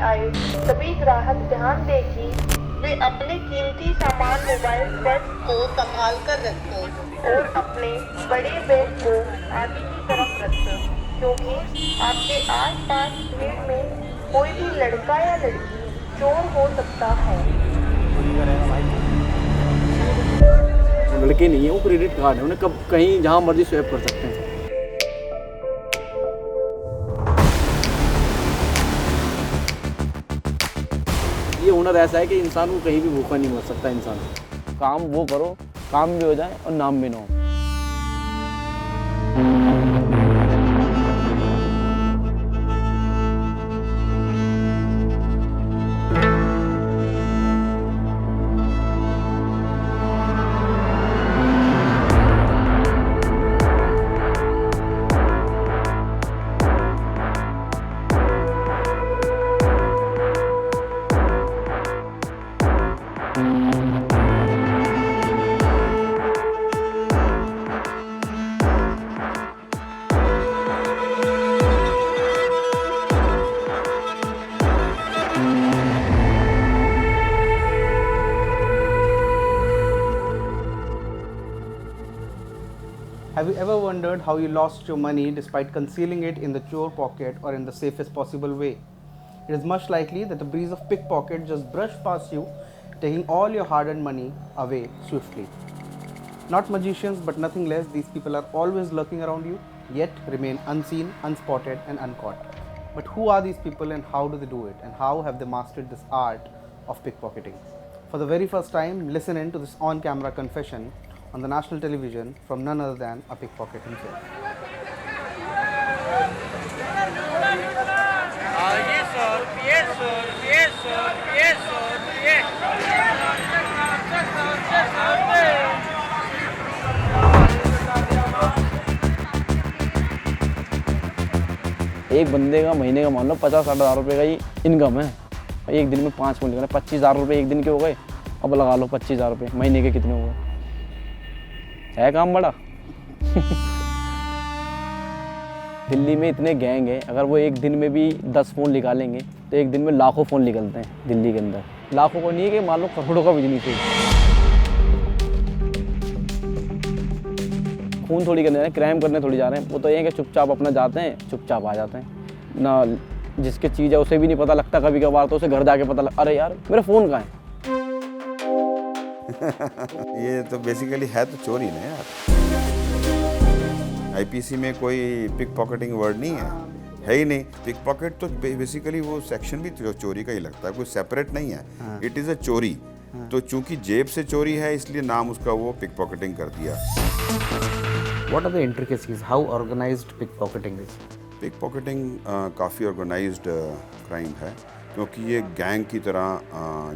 आए सभी ग्राहक ध्यान दें कि वे अपने कीमती सामान मोबाइल पर्स को संभाल कर रखें और अपने बड़े बैग को आगे की तरफ रखें, क्योंकि आपके आसपास भीड़ में कोई भी लड़का या लड़की चोर हो सकता है। वो लड़के नहीं है, वो क्रेडिट कार्ड है, उन्हें कब कहीं जहाँ मर्जी स्वैप कर सकते हैं। ये हुनर ऐसा है कि इंसान को कहीं भी भूखा नहीं मर सकता। इंसान काम वो करो, काम भी हो जाए और नाम भी ना हो। Have you ever wondered how you lost your money despite concealing it in the chore pocket or in the safest possible way? It is much likely that a breeze of pickpocket just brushed past you, taking all your hard-earned money away swiftly. Not magicians, but nothing less, these people are always lurking around you, yet remain unseen, unspotted and uncaught. But who are these people and how do they do it? And how have they mastered this art of pickpocketing? For the very first time, listen in to this on-camera confession on the national television from none other than a pickpocket himself. एक बंदे का महीने का मान लो 50-60 हज़ार रुपये का ही income है। एक दिन में 5 फोन निकाले, 25,000 रुपये एक दिन के हो गए। अब लगा लो 25,000 रुपये महीने के कितने हो गए। है काम बड़ा। दिल्ली में इतने गैंग है, अगर वो एक दिन में भी 10 फ़ोन निकालेंगे तो एक दिन में लाखों फ़ोन निकलते हैं दिल्ली के अंदर। लाखों को नहीं है कि मान लो करोड़ों का बिजनेस है। खून थोड़ी करने जा रहे हैं, क्राइम करने थोड़ी जा रहे हैं। वो तो ये है कि चुपचाप अपना जाते हैं, चुपचाप आ जाते हैं ना। जिसके चीज़ है उसे भी नहीं पता लगता, कभी कभार तो उसे घर जाके पता लग, अरे यार मेरा फ़ोन कहाँ है। ये तो बेसिकली है तो चोरी ना यार। आईपीसी में कोई पिक पॉकेटिंग वर्ड नहीं है ही नहीं। पिक पॉकेट तो बेसिकली वो सेक्शन भी चोरी का ही लगता है, कोई सेपरेट नहीं है। इट इज़ अ चोरी। तो चूंकि जेब से चोरी है इसलिए नाम उसका वो पिक पॉकेटिंग कर दिया। What are the intricacies? How organized pickpocketing is? Pickpocketing काफ़ी ऑर्गेनाइज्ड क्राइम है, क्योंकि ये गैंग की तरह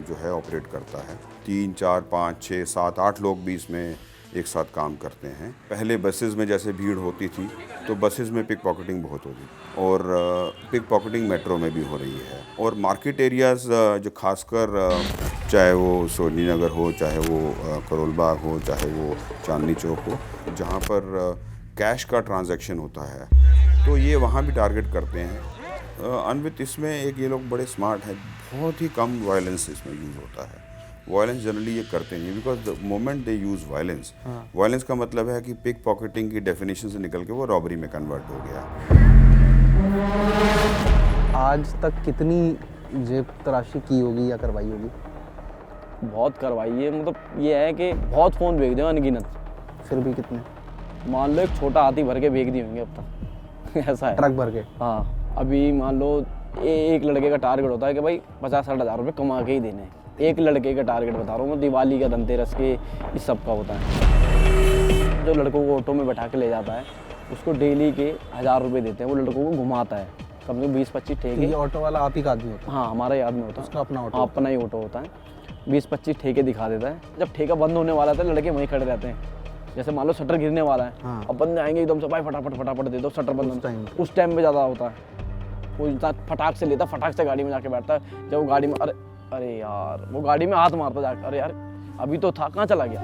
जो है ऑपरेट करता है। 3, 4, 5, 6, 7, 8 लोग भी इसमें एक साथ काम करते हैं। पहले बसेस में जैसे भीड़ होती थी तो बसेस में पिक पॉकेटिंग बहुत होती, और पिक पॉकेटिंग मेट्रो में भी हो रही है। और मार्केट एरियाज़ जो खासकर चाहे वो सोनी नगर हो, चाहे वो करोल बाग हो, चाहे वो चांदनी चौक हो, जहाँ पर कैश का ट्रांजैक्शन होता है, तो ये वहाँ भी टारगेट करते हैं। अनविथ इसमें एक ये लोग बड़े स्मार्ट हैं, बहुत ही कम वायलेंस इसमें यूज़ होता है। वायलेंस जनरली ये करते नहीं, because the moment they use violence, violence का मतलब है कि पिक पॉकेटिंग की डेफिनेशन से निकल के वो रॉबरी में कन्वर्ट हो गया। आज तक कितनी जेब तराशी की होगी या करवाई होगी? बहुत करवाई है। मतलब ये है कि बहुत फ़ोन भेज दो अनगिनत। फिर भी कितने? मान लो एक छोटा हाथी भर के भेज दिए होंगे अब तक। ऐसा है। ट्रक भर के? हाँ, अभी मान लो एक लड़के का टारगेट होता है कि भाई 50-60 हज़ार रुपये कमा के ही देने हैं। एक लड़के का टारगेट बता रहा हूँ मैं, दिवाली का, धनतेरस के, इस सब का होता है। जो लड़कों को ऑटो में बैठा के ले जाता है उसको डेली के 1000 रुपये देते हैं। वो लड़कों को घुमाता है, कम से कम 20-25 ठेके। ये ऑटो वाला आप ही का आदमी होता है? हाँ, हमारा ही आदमी होता है। उसका अपना ऑटो? हाँ, अपना ही ऑटो होता है। 20-25 ठेके दिखा देता है। जब ठेका बंद होने वाला था लड़के वहीं खड़े रहते हैं। जैसे मान लो शटर गिरने वाला है, हाँ। अब बंदे आएंगे एकदम से, भाई फटाफट दे दो शटर बंद। उस टाइम पे ज़्यादा होता है। कोई इंसान फटाक से लेता, फटाक से गाड़ी में जाके बैठता है। जब वो गाड़ी में, अरे यार, वो गाड़ी में हाथ मारता जाकर, अरे यार अभी तो था, कहाँ चला गया।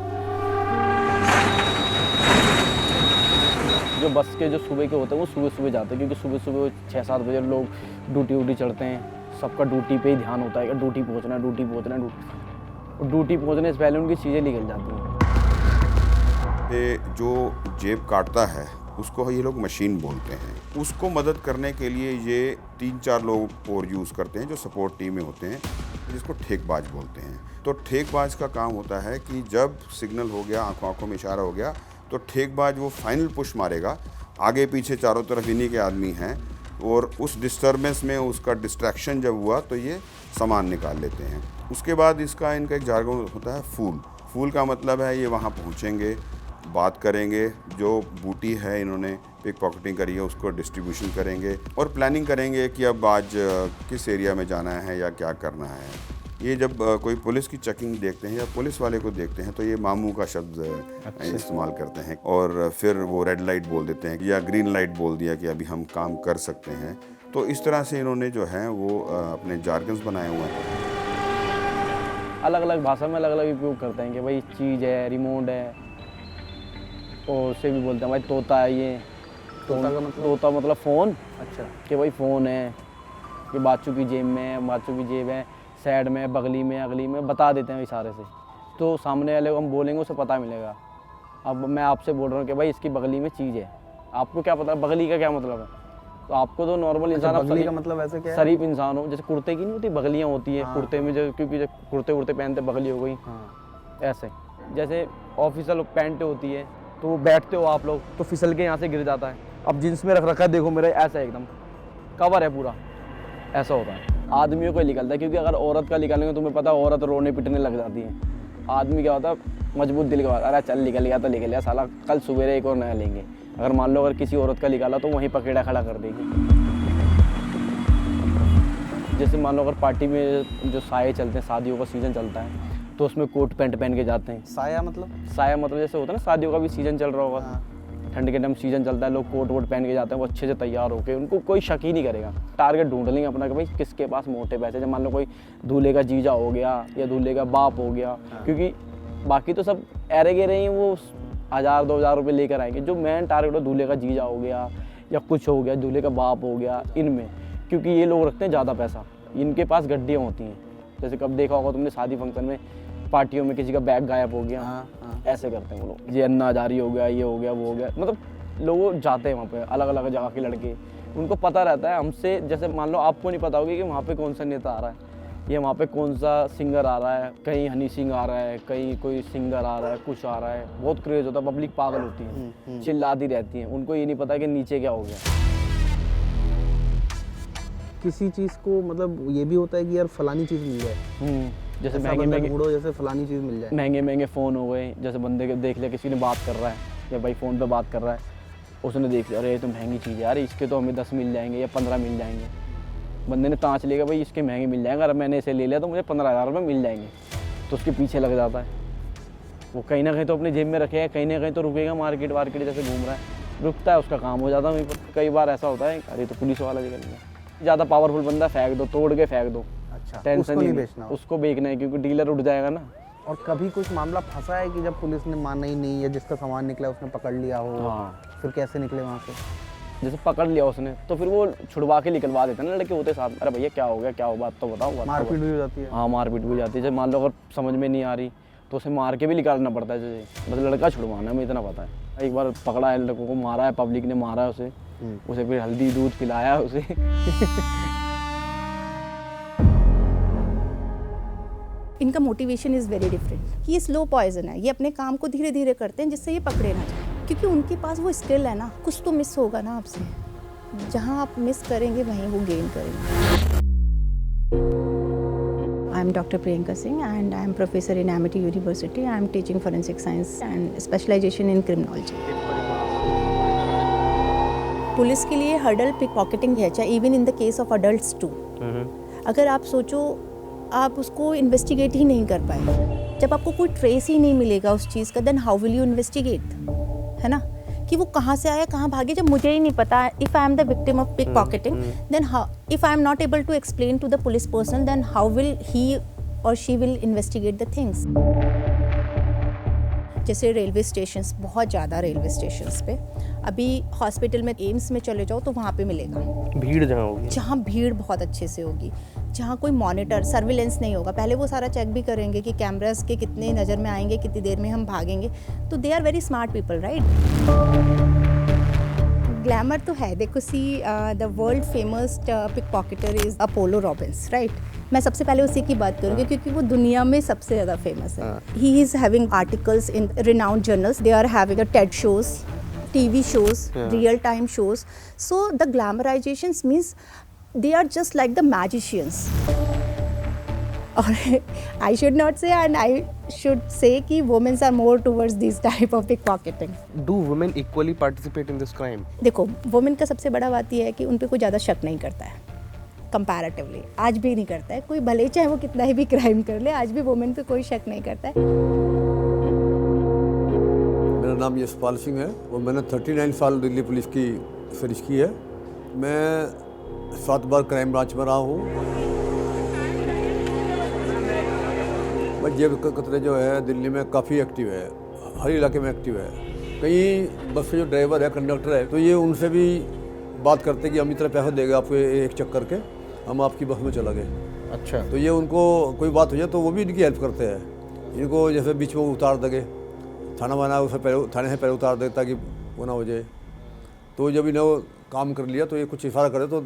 जो बस के जो सुबह के होते हैं वो सुबह जाते हैं, क्योंकि सुबह 6-7 बजे लोग ड्यूटी चढ़ते हैं, सबका ड्यूटी पे ही ध्यान होता है कि ड्यूटी पहुंचना है, ड्यूटी पहुंचना है, ड्यूटी पहुंचने से पहले उनकी चीज़ें निकल जाती हैं। ये जो जेब काटता है उसको ये लोग मशीन बोलते हैं। उसको मदद करने के लिए ये 3-4 लोग और यूज़ करते हैं जो सपोर्ट टीम में होते हैं, जिसको ठेकबाज बोलते हैं। तो ठेकबाज का काम होता है कि जब सिग्नल हो गया, आंखों आंखों में इशारा हो गया, तो ठेकबाज वो फाइनल पुश मारेगा। आगे पीछे चारों तरफ इन्हीं के आदमी हैं और उस डिस्टर्बेंस में उसका डिस्ट्रैक्शन जब हुआ तो ये सामान निकाल लेते हैं। उसके बाद इनका एक जार्गन होता है फूल। फूल का मतलब है ये वहाँ पहुँचेंगे, बात करेंगे, जो बूटी है इन्होंने पिक पॉकेटिंग करी है उसको डिस्ट्रीब्यूशन करेंगे और प्लानिंग करेंगे कि अब आज किस एरिया में जाना है या क्या करना है। ये जब कोई पुलिस की चेकिंग देखते हैं या पुलिस वाले को देखते हैं तो ये मामू का शब्द इस्तेमाल करते हैं और फिर वो रेड लाइट बोल देते हैं या ग्रीन लाइट बोल दिया कि अभी हम काम कर सकते हैं। तो इस तरह से इन्होंने जो है वो अपने जार्गन्स बनाए हुए हैं। अलग अलग भाषा में अलग अलग उपयोग करते हैं कि भाई चीज़ है, रिमोट है, और उससे भी बोलते हैं भाई तोता है ये। तोता मतलब फ़ोन। अच्छा, कि भाई फ़ोन है, कि बाचू की जेब में है, बाचू की जेब है, साइड में, बगली में, अगली में, बता देते हैं इशारे से। तो सामने वाले को हम बोलेंगे उसे पता मिलेगा। अब मैं आपसे बोल रहा हूँ कि भाई इसकी बगली में चीज़ है, आपको क्या पता बगली का क्या मतलब है? तो आपको तो नॉर्मल इंसान, बगली का मतलब ऐसे क्या है? शरीफ इंसान हो, जैसे कुर्ते की नहीं होती बगलियाँ होती हैं, कुर्ते में जो, क्योंकि जो कुर्ते उर्ते पहनते बगली हो गई, ऐसे। जैसे ऑफिशियल पैंट होती है तो वो बैठते हो आप लोग तो फिसल के यहाँ से गिर जाता है। अब जींस में रख रखा है, देखो मेरा ऐसा एकदम कवर है पूरा, ऐसा होता है। आदमियों को निकलता है, क्योंकि अगर औरत का निकालेंगे तुम्हें पता है औरत रोने पिटने लग जाती है। आदमी क्या होता है, मजबूत दिल का होता है, अरे चल निकल गया तो निकल गया साला, कल सवेरे एक और नया लेंगे। अगर मान लो अगर किसी औरत का निकाला तो वहीं पकेड़ा खड़ा कर देगी। जैसे मान लो अगर पार्टी में जो साये चलते हैं, शादियों का सीज़न चलता है तो उसमें कोट पैंट पहन के जाते हैं। साया मतलब? साया मतलब जैसे होता है ना, शादियों का भी सीज़न चल रहा होगा, ठंड के टाइम सीज़न चलता है, लोग कोट वोट पहन के जाते हैं, वो अच्छे से तैयार होकर, उनको कोई शक ही नहीं करेगा। टारगेट ढूंढ लेंगे अपना कि भाई किसके पास मोटे पैसे। जब मान लो कोई दूल्हे का जीजा हो गया या दूल्हे का बाप हो गया, क्योंकि बाकी तो सब एरे गेरे ही वो 1000-2000 रुपये लेकर आएंगे। जो मेन टारगेट हो दूल्हे का जीजा हो गया या कुछ हो गया, दूल्हे का बाप हो गया, इनमें, क्योंकि ये लोग रखते हैं ज़्यादा पैसा, इनके पास गड्डियाँ होती हैं। जैसे कब देखा होगा तुमने शादी फंक्शन में, पार्टियों में किसी का बैग गायब हो गया, ऐसे करते हैं वो लोग। ये अन्ना हजारी हो गया, ये हो गया, वो हो गया, मतलब लोग जाते हैं वहाँ पे, अलग अलग जगह के लड़के, उनको पता रहता है हमसे। जैसे मान लो आपको नहीं पता होगी कि वहाँ पे कौन सा नेता आ रहा है या वहाँ पे कौन सा सिंगर आ रहा है, कहीं हनी सिंह आ रहा है, कहीं कोई सिंगर आ रहा है, कुछ आ रहा है, बहुत क्रेज़ होता है, पब्लिक पागल होती है, चिल्लाती रहती है, उनको ये नहीं पता कि नीचे क्या हो गया। किसी चीज़ को मतलब ये भी होता है कि यार फलानी चीज़ मिल जाए, जैसे ऐसा महंगे बंदा महंगे ढूंढो जैसे फलानी चीज़ मिल जाए। महंगे महंगे फ़ोन हो गए, जैसे बंदे के देख लिया किसी ने बात कर रहा है या भाई फ़ोन पे बात कर रहा है, उसने देख लिया अरे ये तो महंगी चीज़ है यार, इसके तो हमें 10 मिल जाएंगे या 15 मिल जाएंगे। बंदे ने तांच लेगा भाई इसके महंगे मिल जाएंगे, अगर मैंने इसे ले लिया तो मुझे 15,000 रुपये मिल जाएंगे, तो उसके पीछे लग जाता है। वो कहीं ना कहीं तो अपनी जेब में रखेगा, कहीं ना कहीं तो रुकेगा, मार्केट वार्केट जैसे घूम रहा है, रुकता है, उसका काम हो जाता है वहीं पर। कई बार ऐसा होता है अरे तो पुलिस वाला निकल गया, ज़्यादा पावरफुल बंदा फेंक दो, तोड़ के फेंक दो, अच्छा, टेंशन नहीं बेचना, उसको बेचना है, क्योंकि डीलर उठ जाएगा ना। और कभी कुछ मामला फंसा है कि जब पुलिस ने माना ही नहीं या जिसका सामान निकला उसने पकड़ लिया हो? हाँ, फिर कैसे निकले वहाँ से? जैसे पकड़ लिया उसने तो फिर वो छुड़वा के निकलवा देते हैं ना लड़के होते साथ, अरे भैया क्या हो गया, क्या हो, बात तो बताओ। मारपीट भी हो जाती है? हाँ, मारपीट भी हो जाती है। जैसे मान लो अगर समझ में नहीं आ रही तो उसे मार के भी निकालना पड़ता है, जैसे बस लड़का छुड़वाना है, मुझे इतना पता है। एक बार पकड़ा है, लड़कों को मारा है, पब्लिक ने मारा है उसे फिर हल्दी दूध पिलाया उसे। इनका मोटिवेशन इज़ वेरी डिफरेंट। ये स्लो पॉइजन है, ये अपने काम को धीरे धीरे करते हैं जिससे ये पकड़े ना जाए, क्योंकि उनके पास वो स्किल है ना, कुछ तो मिस होगा ना आपसे, जहाँ आप मिस करेंगे वहीं वो गेन करेंगे। I am doctor Priyanka Singh and I am professor in Amity University. I am teaching forensic science and specialisation in criminology. Police के लिए हर्डल पिक पॉकेटिंग है, चाहे even in the case of adults too. अगर आप सोचो आप उसको इन्वेस्टिगेट ही नहीं कर पाए, जब आपको कोई ट्रेस ही नहीं मिलेगा उस चीज़ का, then how will you investigate, है ना, कि वो कहाँ से आया, कहाँ भागे, जब मुझे ही नहीं पता। If I am the victim of pickpocketing, then how, if I am not able to explain to the police person, then how will he और she will investigate the things. जैसे रेलवे स्टेशंस, बहुत ज़्यादा railway stations पे, अभी hospital में, AIIMS में चले जाओ तो वहाँ पे मिलेगा। भीड़ जहाँ होगी, जहाँ भीड़ बहुत अच्छे से होगी, जहाँ कोई मॉनिटर सर्विलेंस नहीं होगा, पहले वो सारा चेक भी करेंगे कि कैमरास के कितने नज़र में आएंगे, कितनी देर में हम भागेंगे, तो they are very smart people, right. Glamour तो है, देखो see the world famous pickpocketer is Apollo Robbins, right. मैं सबसे पहले उसी की बात करूँगी क्योंकि वो दुनिया में सबसे ज़्यादा फेमस है। He is having articles in renowned journals, they are having a TED shows, TV shows, real time shows. So the glamorizations means they are just like the magicians. Or I should not say, and I should say कि women are more towards these type of pickpocketing. Do women equally participate in this crime? देखो, women का सबसे बड़ा बात यह है कि उन पे कोई ज़्यादा शक नहीं करता है कंपैरेटिवली, आज भी नहीं करता है कोई, भले चाहे वो कितना ही भी क्राइम कर ले, आज भी वुमेन पे कोई शक नहीं करता है। मेरा नाम यशपाल सिंह है और मैंने 39 साल दिल्ली पुलिस की सर्विस की है। मैं 7 बार क्राइम ब्रांच में रहा हूँ। मैं जेब कतरे जो है दिल्ली में काफ़ी एक्टिव है, हर इलाके में एक्टिव है। कई बस के जो ड्राइवर है, कंडक्टर है, तो ये उनसे भी बात करते कि हम इतना पैसा देंगे आपको एक चक्कर के, हम आपकी बस में चला गए। अच्छा। तो ये उनको कोई बात हो जाए तो वो भी इनकी हेल्प करते हैं। इनको जैसे बीच में उतार देंगे, थाना वाना उसे पहले, थाने से पहले उतार दे ताकि वो ना हो जाए। तो जब इन्हें काम कर लिया तो ये कुछ इशारा करे तो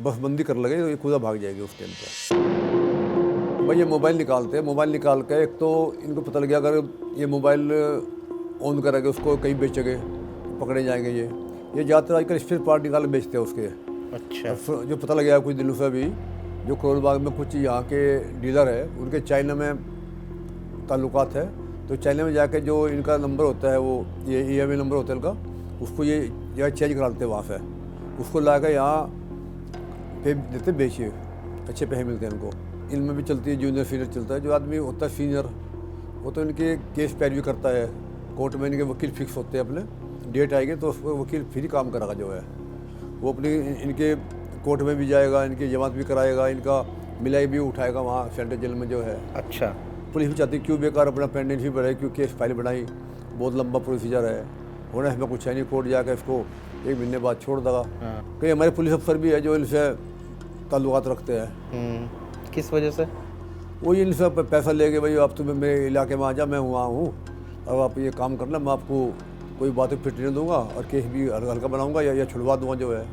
बस बंदी कर लगे तो ये खुदा भाग जाएगी उस टाइम पर। भाई ये मोबाइल निकालते हैं, मोबाइल निकाल के एक तो इनको पता लग गया अगर ये मोबाइल ऑन करेंगे उसको कहीं बेचेंगे पकड़े जाएंगे। ये ज़्यादातर आजकल स्पेयर पार्ट निकाल बेचते हैं उसके। अच्छा। जो पता लग गया कुछ दिनों से अभी जो करोल बाग में कुछ यहाँ के डीलर है उनके चाइना में ताल्लुकात है, तो चाइना में जाके जो इनका नंबर होता है वो ये EMI नंबर होता है इनका, उसको ये जगह चेंज कराते हैं वहाँ से, उसको ला कर यहाँ पे देते बेचिए, अच्छे पैसे मिलते हैं इनको। इनमें भी चलती है जूनियर सीनियर चलता है। जो आदमी होता है सीनियर वो तो इनके केस पैरवी करता है, कोर्ट में इनके वकील फिक्स होते हैं, अपने डेट आएगी तो उसको वकील फिर ही काम कराएगा। जो है वो अपनी इनके कोर्ट में भी जाएगा, इनकी जमानत भी कराएगा, इनका मिलाई भी उठाएगा वहाँ सेंट्रल जेल में जो है। अच्छा। पुलिस भी चाहती क्यों बेकार अपना पेंडेंट भी बढ़ाई, क्यों केस फाइल बनाई, बहुत लंबा प्रोसीजर है, होना इसमें कुछ है नहीं, कोर्ट जाकर इसको 1 महीने बाद छोड़ देगा। कई हमारे पुलिस अफसर भी है जो इनसे ताल्लुकात रखते हैं। किस वजह से? वो इनसे पैसा लेके भाई आप तुम्हें मेरे इलाके में आ जा, मैं वहाँ हूँ, अब आप ये काम करना, मैं आपको कोई बातें फिट नहीं दूँगा और केस भी हल्का बनाऊँगा या छुड़वा दूँगा। जो है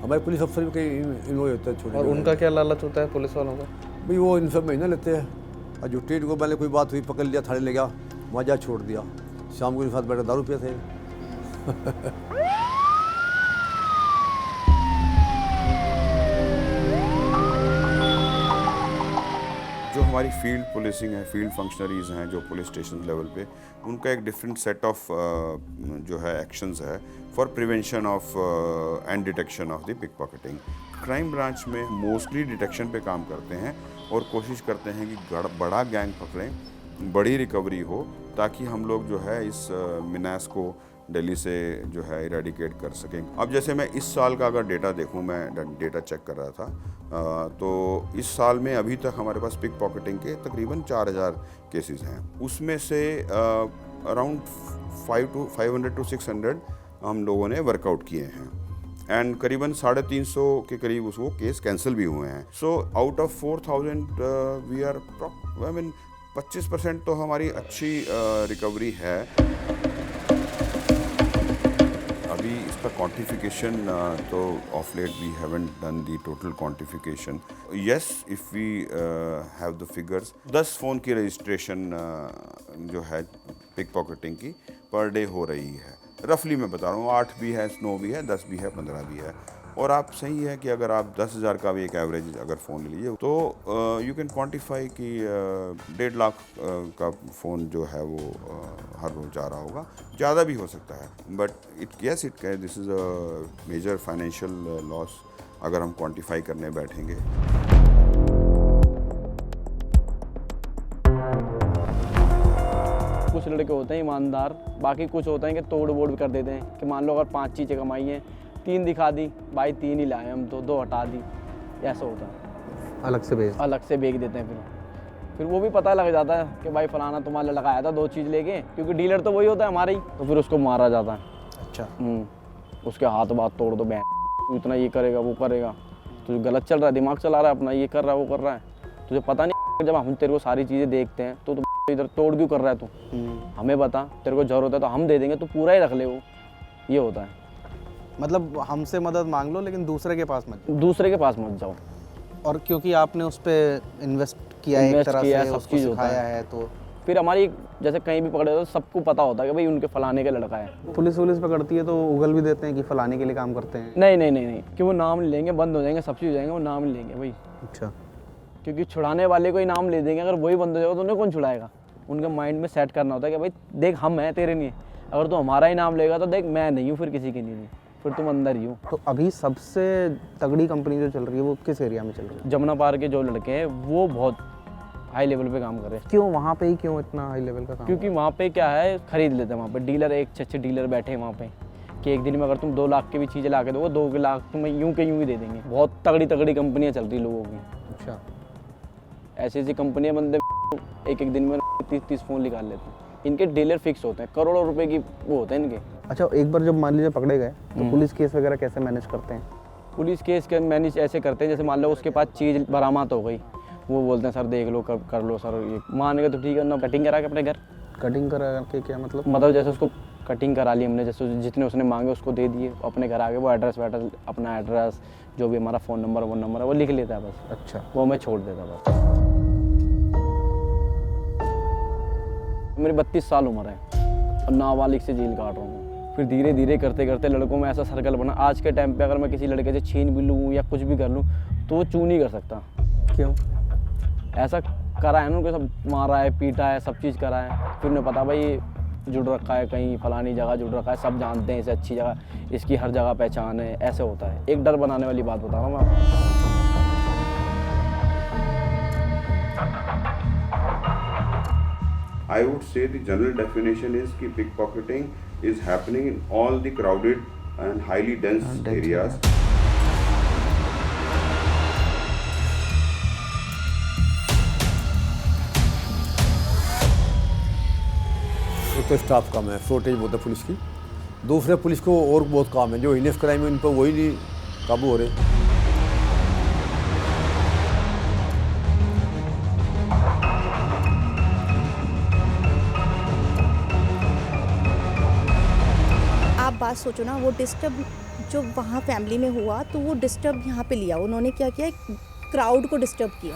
हमारे पुलिस अफसर भी कई इन्वॉल्व होते हैं छोटे। और उनका क्या लालच होता है पुलिस वालों का? भाई वो इनसे महीना लेते हैं और जो ट्रेड को पहले कोई बात हुई पकड़ लिया, थाने ले गया, वहाँ जा छोड़ दिया, शाम को इनके साथ बैठे दारू पिए थे। जो हमारी फील्ड पुलिसिंग है, फील्ड फंक्शनरीज हैं जो पुलिस स्टेशन लेवल पे, उनका एक डिफरेंट सेट ऑफ जो है एक्शंस है for prevention of and detection of the pickpocketing. Crime branch में मोस्टली डिटेक्शन पे काम करते हैं और कोशिश करते हैं कि बड़ा गैंग पकड़ें, बड़ी रिकवरी हो, ताकि हम लोग जो है इस मिनास को दिल्ली से जो है इरेडिकेट कर सकें। अब जैसे मैं इस साल का अगर डेटा देखूं, मैं डेटा चेक कर रहा था, तो इस साल में अभी तक हमारे पास पिक पॉकेटिंग के तकरीबन 4000 केसेस हैं। उसमें से अराउंड 500 to 600 हम लोगों ने वर्कआउट किए हैं एंड करीबन 350 के करीब उसको केस कैंसिल भी हुए हैं। So out of 4000 we are I mean 25% तो हमारी अच्छी रिकवरी है। अभी इसका क्वांटिफिकेशन तो of late we haven't done the total quantification. Yes, if we have the figures, 10 phone की रजिस्ट्रेशन जो है पिक पॉकेटिंग की पर डे हो रही है। रफली मैं बता रहा हूँ, 8 भी है, 9 भी है, 10 भी है, 15 भी है। और आप सही है कि अगर आप 10,000 का भी एक एवरेज अगर फ़ोन ले लीजिए तो यू कैन क्वांटिफाई कि 1.5 लाख का फ़ोन जो है वो हर रोज़ जा रहा होगा, ज़्यादा भी हो सकता है। But this is a major financial loss अगर हम क्वांटिफाई करने बैठेंगे। कुछ लड़के होते हैं ईमानदार, बाकी कुछ होते हैं कि तोड़ बोड़ भी कर देते हैं कि मान लो अगर 5 चीज़ें कमाई हैं, 3 दिखा दी, भाई 3 ही लाए हम तो 2 हटा दी, ऐसा होता है। अलग से बेच बेच देते हैं फिर। फिर वो भी पता लग जाता है कि भाई फलाना तुम्हारा लड़का आया था 2 चीज़ लेके, क्योंकि डीलर तो वही होता है हमारा ही, तो फिर उसको मारा जाता है। अच्छा। उसके हाथ बात तोड़ दो, बैं तू इतना ये करेगा वो करेगा, तुझे गलत चल रहा है, दिमाग चला रहा है अपना, ये कर रहा है वो कर रहा है, तुझे पता नहीं। जब हम तेरे को सारी चीज़ें देखते हैं तो इधर तोड़ क्यों कर रहा है तू, हमें बता, तेरे को जरूरत है तो हम दे देंगे, तो पूरा ही रख ले वो, ये होता है। मतलब हमसे मदद मांग लो लेकिन दूसरे के पास मत जाओ। दूसरे के पास मत जाओ। और क्योंकि आपने उस पर इन्वेस्ट किया है, एक Invest तरह किया है, से सब उसको चीज़ होता सिखाया है। है, तो फिर हमारी जैसे कहीं भी पकड़े तो सबको पता होता है कि भाई उनके फलाने का लड़का है। पुलिस पकड़ती है तो उगल भी देते हैं कि फलाने के लिए काम करते हैं। नहीं नहीं नहीं नहीं, कि वो नाम नहीं लेंगे, बंद हो जाएंगे, सब चीज़ हो जाएंगे, वो नाम नहीं लेंगे भाई, अच्छा। क्योंकि छुड़ाने वाले को ही नाम ले देंगे। अगर वही बंद हो जाएगा तो उन्हें कौन छुड़ाएगा। उनके माइंड में सेट करना होता है कि भाई देख हम हैं तेरे नहीं, अगर तू हमारा ही नाम लेगा तो देख मैं नहीं हूँ, फिर किसी की नहीं, फिर तुम अंदर ही हो। तो अभी सबसे तगड़ी कंपनी जो चल रही है वो किस एरिया में चल रही है? जमुना पार के जो लड़के हैं वो बहुत हाई लेवल पे काम कर रहे हैं। क्यों वहाँ पे ही, क्यों इतना हाई लेवल का काम? क्योंकि वहाँ पे क्या है, खरीद लेते हैं वहाँ पे डीलर, एक अच्छे डीलर बैठे हैं वहाँ पे कि एक दिन में अगर तुम 2 लाख की भी चीज़ें ला के दो, 2 लाख तुम्हें यूं के यूं ही दे देंगे। बहुत तगड़ी तगड़ी कंपनियाँ चल रही लोगों की। अच्छा। ऐसी ऐसी कंपनियाँ बंदे एक दिन में 30 फ़ोन निकाल लेते हैं। इनके डीलर फिक्स होते हैं, करोड़ों रुपए की वो होते हैं इनके। अच्छा, एक बार जब मान लीजिए पकड़े गए तो पुलिस केस वगैरह कैसे मैनेज करते हैं? पुलिस केस के मैनेज ऐसे करते हैं, जैसे मान लो उसके पास चीज़ बरामद हो गई, वो बोलते हैं सर देख लो, कर लो सर, ये मान गए तो ठीक है ना, कटिंग करा के अपने घर। कटिंग करा के क्या मतलब? जैसे उसको कटिंग करा ली हमने, जैसे जितने उसने मांगे उसको दे दिए, अपने घर आ गए, वो एड्रेस वैड्रेस, अपना एड्रेस, जो भी हमारा फ़ोन नंबर वो नंबर है वो लिख लेता है बस। अच्छा। वो हमें छोड़ देता है बस। मेरी 32 साल उम्र है और नाबालिग से जेल काट रहा हूँ। फिर धीरे धीरे करते करते लड़कों में ऐसा सर्कल बना। आज के टाइम पे अगर मैं किसी लड़के से छीन भी लूँ या कुछ भी कर लूँ तो वो चू नहीं कर सकता। क्यों? ऐसा करा है ना उनको, सब मारा है, पीटा है, सब चीज़ करा है। फिर उन्हें पता भाई जुड़ रखा है, कहीं फलानी जगह जुड़ रखा है, सब जानते हैं इसे, अच्छी जगह, इसकी हर जगह पहचान है, ऐसे होता है। एक डर बनाने वाली बात बता रहा हूँ मैं आपको। I would say the general definition is कि pickpocketing is happening in all the crowded and highly dense areas. एक तो स्टाफ कम है, शॉर्टेज बहुत है पुलिस की। दूसरे पुलिस को और बहुत काम है, जो हिनेस क्राइम है उन पर वही नहीं काबू हो रहे। आप बात सोचो ना, वो डिस्टर्ब जो वहाँ फैमिली में हुआ तो वो डिस्टर्ब यहाँ पे लिया उन्होंने, क्या किया, क्राउड को डिस्टर्ब किया।